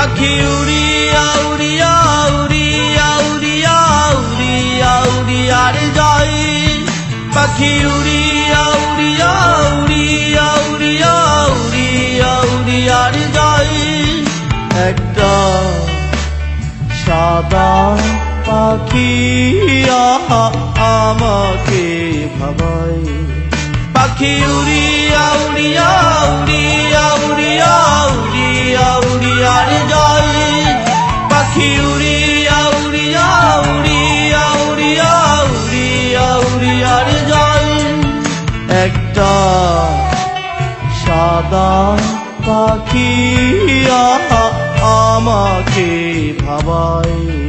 পাখি উড়িয়া উড়িয়া উড়িয়া উড়িয়া উড়িয়া উড়িয়া রে যায় পাখি উড়িয়া উড়িয়া উড়িয়া উড়িয়া উড়িয়া উড়িয়া রে যায় একটা সাদা পাখি আমাকে ভাবায় পাখি উড়িয়া উড়িয়া উড়িয়া উড়িয়া উড়িয়া উড়িয়া রে যায় পাখি উড়িয়া উড়িয়া উড়িয়া উড়িয়া উড়িয়া উড়িয়া রে যায় একটা সাদা পাখি আমাকে ভাবায়।